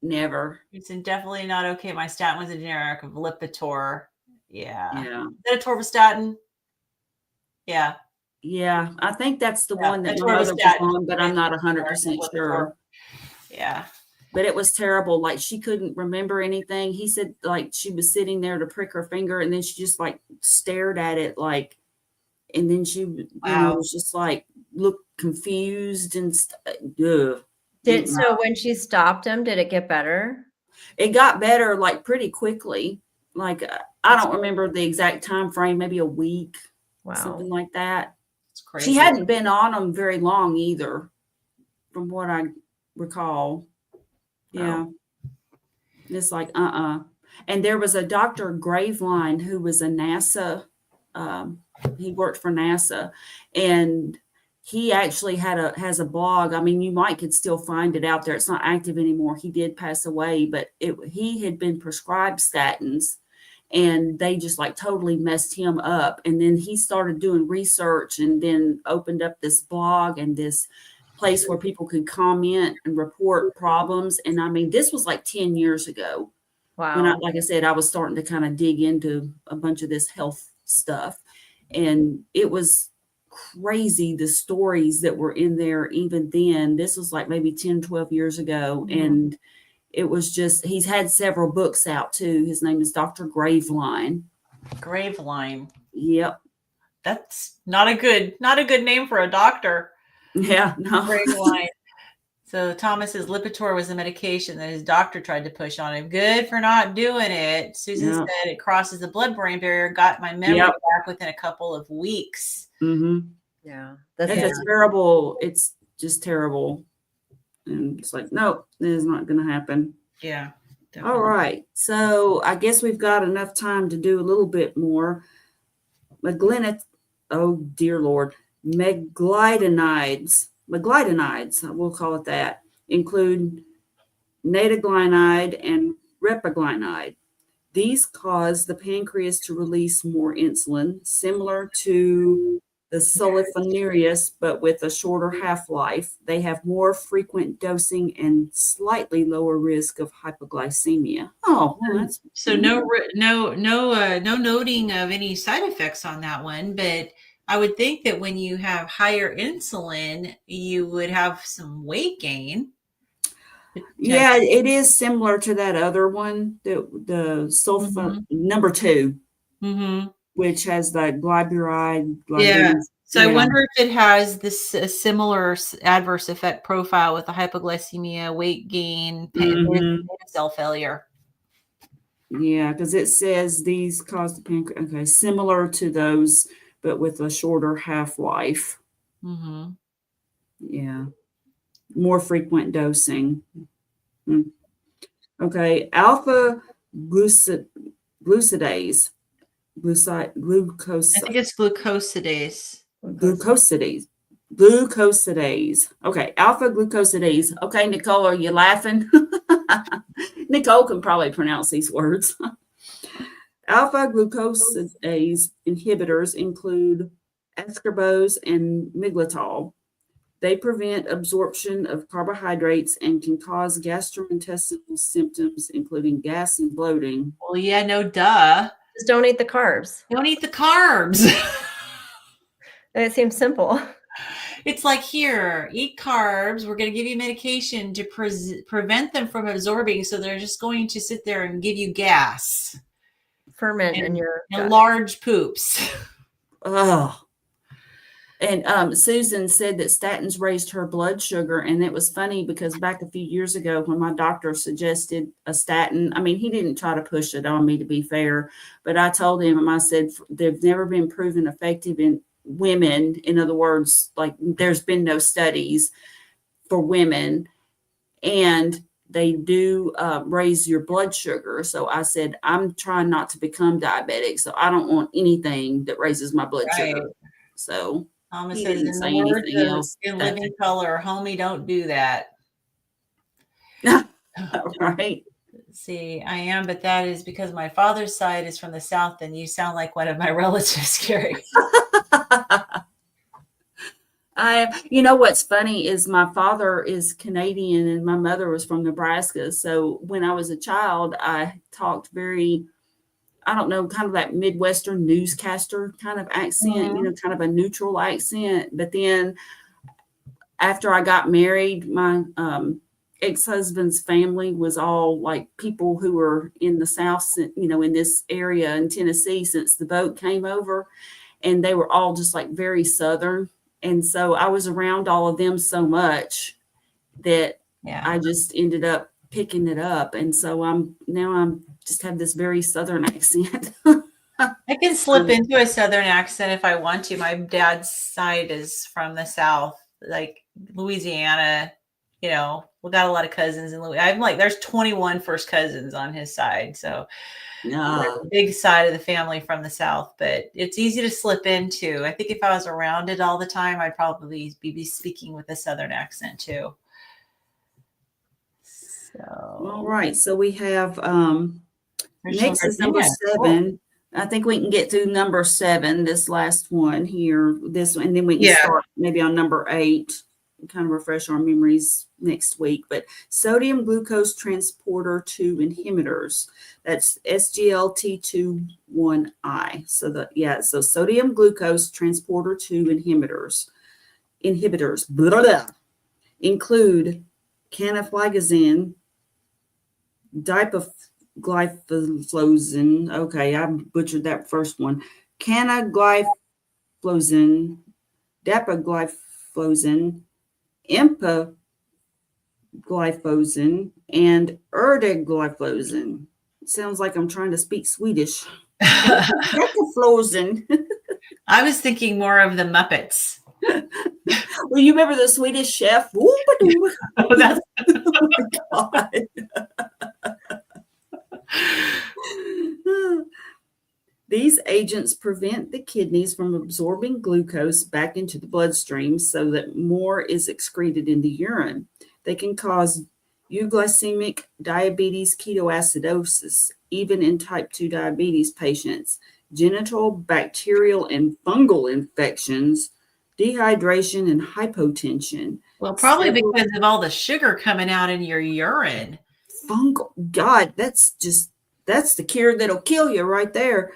never. It's definitely not okay. My statin was a generic of Lipitor. Yeah. Is that a torvastatin? Yeah. Yeah, I think that's the one that my mother was on, but I'm not 100% sure. Yeah. But it was terrible. Like, she couldn't remember anything. He said, like, she was sitting there to prick her finger, and then she just, like, stared at it, like, and then she was just, like, looked confused and So when she stopped him, did it get better? It got better, like, pretty quickly. Like, I don't remember the exact time frame, maybe a week. Wow. Something like that. It's crazy. She hadn't been on them very long either, from what I recall. Yeah. Wow. It's like, And there was a Dr. Graveline who was a NASA, he worked for NASA, and he actually has a blog. I mean, you could still find it out there. It's not active anymore. He did pass away, but he had been prescribed statins. And they just like totally messed him up. And then he started doing research and then opened up this blog and this place where people could comment and report problems. And I mean, this was like 10 years ago. Wow. When like I said, I was starting to kind of dig into a bunch of this health stuff. And it was crazy, the stories that were in there even then. This was like maybe 10, 12 years ago. Mm-hmm. And it was just, he's had several books out too. His name is Dr. Graveline. Graveline. Yep. That's not a good name for a doctor. Yeah, no. Graveline. So Thomas's Lipitor was a medication that his doctor tried to push on him. Good for not doing it. Susan said it crosses the blood-brain barrier, got my memory back within a couple of weeks. Mm-hmm. Yeah. That's terrible. It's just terrible. And it's like, no, this is not going to happen. Yeah. Definitely. All right. So I guess we've got enough time to do a little bit more. Oh, dear Lord. Meglitinides, we'll call it that, include nataglinide and repaglinide. These cause the pancreas to release more insulin, similar to the sulfonylureas, but with a shorter half-life. They have more frequent dosing and slightly lower risk of hypoglycemia. Oh, well, that's so no noting of any side effects on that one. But I would think that when you have higher insulin, you would have some weight gain. Yeah, it is similar to that other one, the sulfa number 2. Mm-hmm. Which has the glyburide. Yeah. So I wonder if it has this similar adverse effect profile with the hypoglycemia, weight gain, cell failure. Yeah, because it says these cause the pancreas. Okay, similar to those, but with a shorter half-life. Mm-hmm. Yeah. More frequent dosing. Okay, alpha glucosidase. Glucose. I think it's glucosidase. Glucosidase. Okay, alpha glucosidase. Okay, Nicole, are you laughing? Nicole can probably pronounce these words. Alpha glucosidase inhibitors include ascorbose and miglatol. They prevent absorption of carbohydrates and can cause gastrointestinal symptoms, including gas and bloating. Well, yeah, no duh. Just don't eat the carbs. Don't eat the carbs. It seems simple. It's like, here, eat carbs. We're going to give you medication to prevent them from absorbing. So they're just going to sit there and give you gas. Ferment in your gut. Large poops. Oh. And Susan said that statins raised her blood sugar. And it was funny because back a few years ago when my doctor suggested a statin, I mean, he didn't try to push it on me, to be fair, but I told him, I said, they've never been proven effective in women. In other words, like, there's been no studies for women, and they do raise your blood sugar. So I said, I'm trying not to become diabetic, so I don't want anything that raises my blood sugar. So Thomas he says, didn't in say the words anything of else. In Living Color, homie, don't do that. Right. See, I am, but that is because my father's side is from the South, and you sound like one of my relatives, Carrie. You know what's funny is my father is Canadian and my mother was from Nebraska. So when I was a child, I talked very, I don't know, kind of that Midwestern newscaster kind of accent, you know, kind of a neutral accent. But then after I got married, my ex-husband's family was all like people who were in the South, you know, in this area in Tennessee since the boat came over, and they were all just like very Southern. And so I was around all of them so much that I just ended up picking it up. And so I'm just have this very Southern accent. I can slip into a Southern accent if I want to. My dad's side is from the South, like Louisiana. You know, we got a lot of cousins in Louisiana. I'm like, there's 21 first cousins on his side. So there's a big side of the family from the South, but it's easy to slip into. I think if I was around it all the time, I'd probably be speaking with a Southern accent too. So, all right. So we have, next is number 7. I think we can get through number 7, this last one here, this one, and then we can start maybe on number 8. Kind of refresh our memories next week. But sodium glucose transporter 2 inhibitors, that's SGLT2-1I. So sodium glucose transporter 2 inhibitors blah, blah, include canaflagazine, dapagliflozin. Okay, I butchered that first one. Canagliflozin, dapagliflozin, empagliflozin, and erdagliflozin. Sounds like I'm trying to speak Swedish. Empagliflozin. I was thinking more of the Muppets. Well, you remember the Swedish chef? Oh, that's oh my God. These agents prevent the kidneys from absorbing glucose back into the bloodstream so that more is excreted in the urine. They can cause euglycemic diabetes ketoacidosis, even in type 2 diabetes patients, genital, bacterial, and fungal infections, dehydration, and hypotension. Well, probably because of all the sugar coming out in your urine. Fungal, God, that's the cure that'll kill you right there.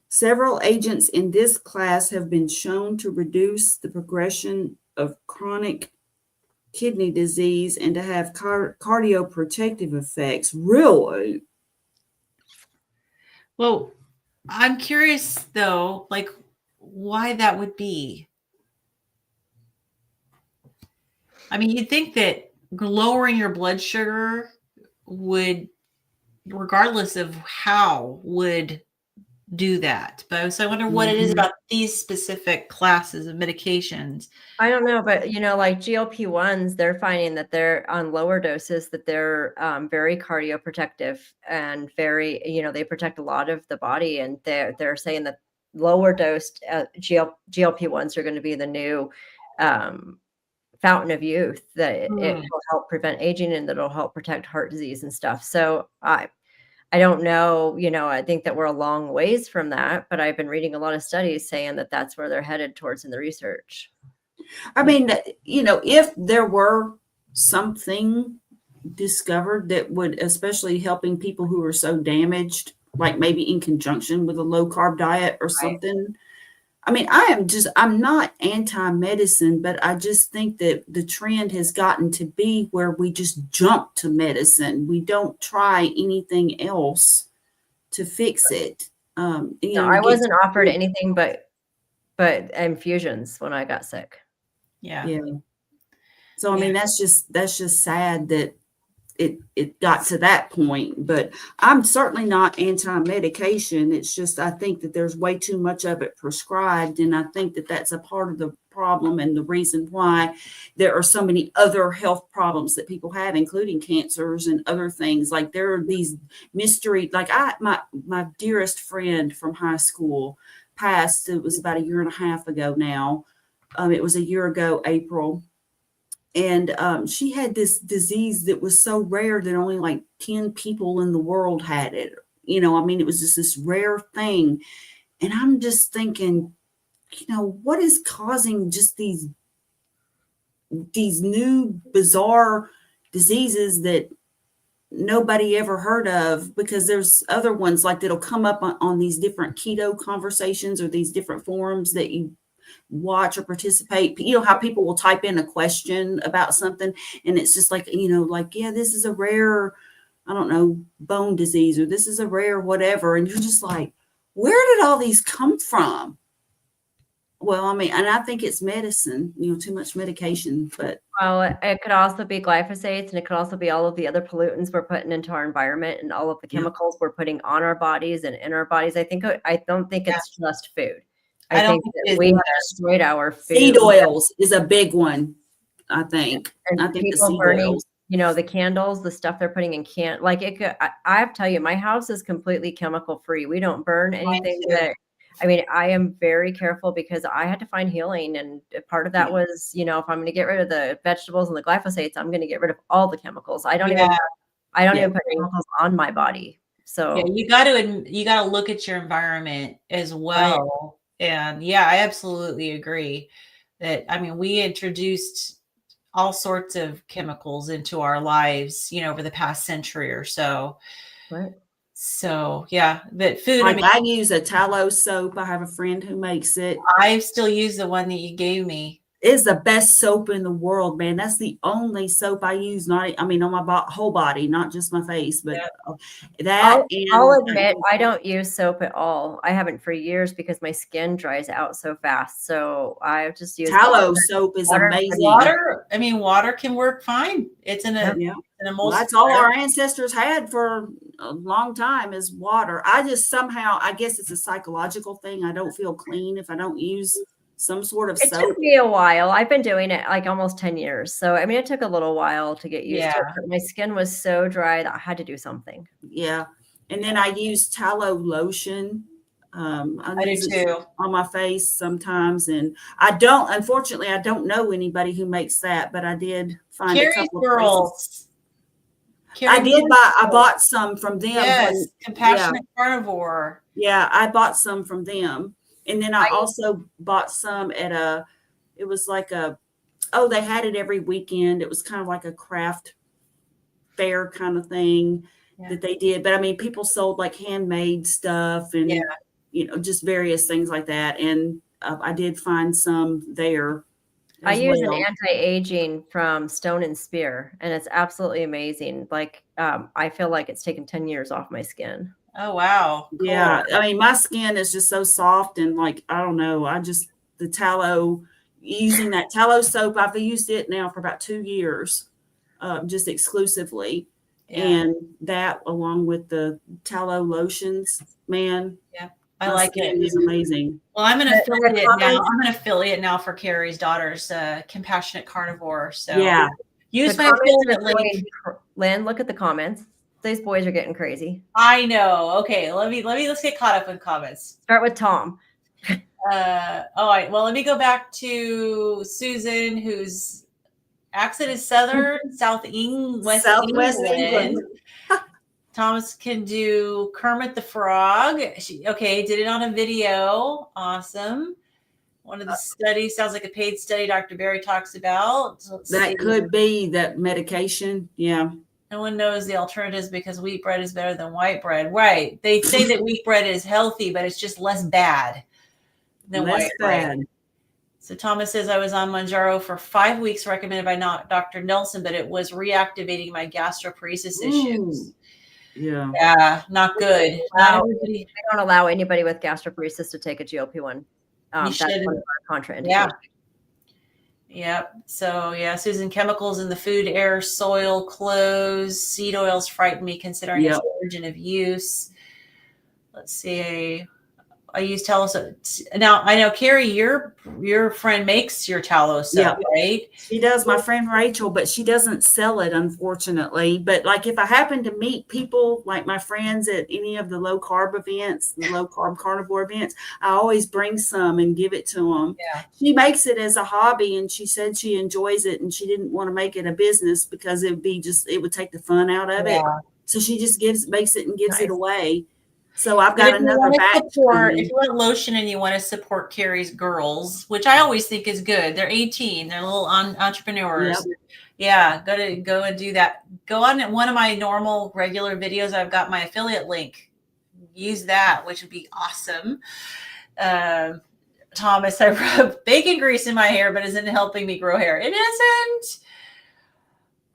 Several agents in this class have been shown to reduce the progression of chronic kidney disease and to have cardioprotective effects. Really? Well, I'm curious though, like why that would be. I mean, you'd think that lowering your blood sugar would, regardless of how, would do that. But so I wonder what it is about these specific classes of medications. I don't know, but you know, like GLP-1s, they're finding that they're on lower doses, that they're very cardioprotective and very, you know, they protect a lot of the body, and they're saying that lower dosed GLP-1s are going to be the new fountain of youth, that it Mm. will help prevent aging and that it'll help protect heart disease and stuff. So I don't know, I think that we're a long ways from that, but I've been reading a lot of studies saying that that's where they're headed towards in the research. I mean, if there were something discovered that would, especially helping people who are so damaged, like maybe in conjunction with a low carb diet or something. I mean, I'm not anti-medicine, but I just think that the trend has gotten to be where we just jump to medicine. We don't try anything else to fix it. No, I wasn't offered anything but infusions when I got sick. Yeah. Yeah. So, I mean, that's just sad that it got to that point, but I'm certainly not anti-medication. It's just, I think that there's way too much of it prescribed. And I think that that's a part of the problem and the reason why there are so many other health problems that people have, including cancers and other things. Like there are these mystery, like my dearest friend from high school passed. It was about a year and a half ago now. It was a year ago, April. And she had this disease that was so rare that only like 10 people in the world had it. I mean, it was just this rare thing. And I'm just thinking, what is causing just these new bizarre diseases that nobody ever heard of? Because there's other ones like that'll come up on these different keto conversations or these different forums that you watch or participate. How people will type in a question about something and it's just like, yeah, this is a rare, I don't know, bone disease, or this is a rare whatever. And you're just like, where did all these come from? Well, I mean, and I think it's medicine, too much medication, but. Well, it could also be glyphosates, and it could also be all of the other pollutants we're putting into our environment and all of the chemicals we're putting on our bodies and in our bodies. I don't think it's just food. I think that we have destroyed our food. Seed oils is a big one, I think. And I think people the seed burning, oils. the candles, the stuff they're putting in like it could, I have to tell you, my house is completely chemical free. We don't burn anything I am very careful because I had to find healing. And part of that was, if I'm going to get rid of the vegetables and the glyphosates, I'm going to get rid of all the chemicals. I don't even put chemicals on my body. So you got to look at your environment as well. Right. And I absolutely agree that, we introduced all sorts of chemicals into our lives, over the past century or so. Right. So but food. I use a tallow soap. I have a friend who makes it. I still use the one that you gave me. It's the best soap in the world, man. That's the only soap I use. On my whole body, not just my face, but that. I'll admit, I don't use soap at all. I haven't for years because my skin dries out so fast. So I just use tallow soap. Is amazing. Water can work fine. It's an well, that's all our ancestors had for a long time is water. I just somehow, I guess it's a psychological thing. I don't feel clean if I don't use some sort of soap. It took me a while. I've been doing it like almost 10 years. So, it took a little while to get used to it. But my skin was so dry that I had to do something. Yeah. And then I use tallow lotion. I use do too. On my face sometimes. And unfortunately, I don't know anybody who makes that, but I did find a couple of girls. I bought some from them. Yes, Compassionate Carnivore. Yeah, I bought some from them. And then I also bought some at they had it every weekend. It was kind of like a craft fair kind of thing that they did. But people sold like handmade stuff and, just various things like that. And I did find some there. I use an anti-aging from Stone and Spear, and it's absolutely amazing. Like, I feel like it's taken 10 years off my skin. Oh, wow. Cool. Yeah. My skin is just so soft and like, I don't know. The tallow, using that tallow soap, I've used it now for about 2 years, just exclusively. Yeah. And that along with the tallow lotions, man. Yeah. I like it. It's amazing. Well, I'm an affiliate now. I'm an affiliate now for Carrie's daughter's Compassionate Carnivore. So use my affiliate link. Lynn, look at the comments. These boys are getting crazy. I know. Okay, let's get caught up in comments. Start with Tom. All right. Well, let me go back to Susan, who's Accent is Southern, West Southwest England. England. Thomas can do Kermit the Frog. Okay, did it on a video. Awesome. One of the studies sounds like a paid study Dr. Berry talks about. So That could be that medication. Yeah. No one knows the alternatives because wheat bread is better than white bread. Right. They say that wheat bread is healthy, but it's just less bad than white bread. So Thomas says, I was on Mounjaro for 5 weeks, recommended by Dr. Nelson, but it was reactivating my gastroparesis issues. Yeah. Yeah, not good. Not everybody. We don't allow anybody with gastroparesis to take a GLP-1. That's one of our contraindications. Yeah. Yep. So yeah, Susan, chemicals in the food, air, soil, clothes, seed oils frighten me considering its origin of use. Let's see. I use tallow soap. Now I know, Carrie, your friend makes your tallow soap, right? She does, my friend Rachel, but she doesn't sell it, unfortunately. But like if I happen to meet people like my friends at any of the low carb events, the low carb carnivore events, I always bring some and give it to them. Yeah. She makes it as a hobby, and she said she enjoys it, and she didn't want to make it a business because it would take the fun out of it. So she just makes it and gives it away. So I've got another batch. If you want lotion and you want to support Carrie's girls, which I always think is good. They're 18. They're little entrepreneurs. Yep. Yeah, go and do that. Go on one of my normal regular videos. I've got my affiliate link. Use that, which would be awesome. Thomas, I rub bacon grease in my hair, but isn't helping me grow hair. It isn't.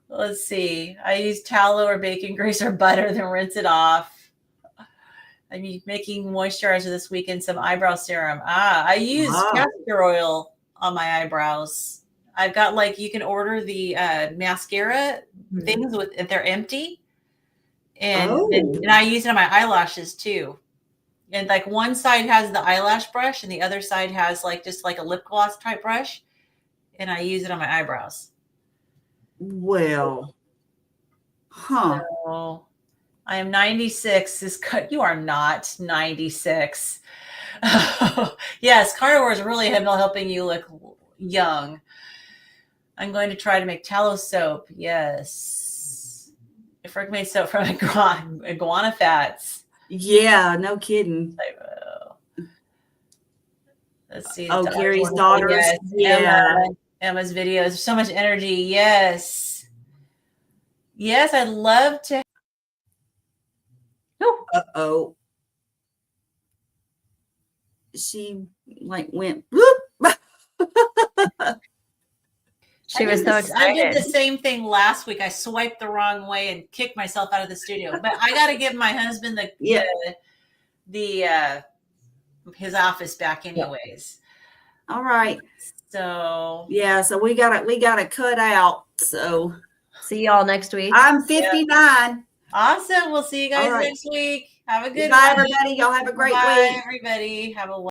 Let's see. I use tallow or bacon grease or butter, then rinse it off. I'm making moisturizer this week and some eyebrow serum. I use castor oil on my eyebrows. I've got you can order the mascara things if they're empty. And I use it on my eyelashes too. And one side has the eyelash brush and the other side has just a lip gloss type brush. And I use it on my eyebrows. Well, So, I am 96. You are not 96. Yes, carnivore is really helping you look young. I'm going to try to make tallow soap. Yes. If Rick made soap from iguana fats. Yeah, no kidding. Let's see. Oh, Carrie's daughters. Yes. Emma's videos. So much energy. Yes. Yes, I'd love to. Uh-oh. She went whoop. She was so excited. I did the same thing last week. I swiped the wrong way and kicked myself out of the studio. But I got to give my husband his office back anyways. All right. So so we gotta cut out. So see y'all next week. I'm 59. Awesome. We'll see you guys next week. Have a good Bye, everybody. Y'all have a great week. Everybody. Have a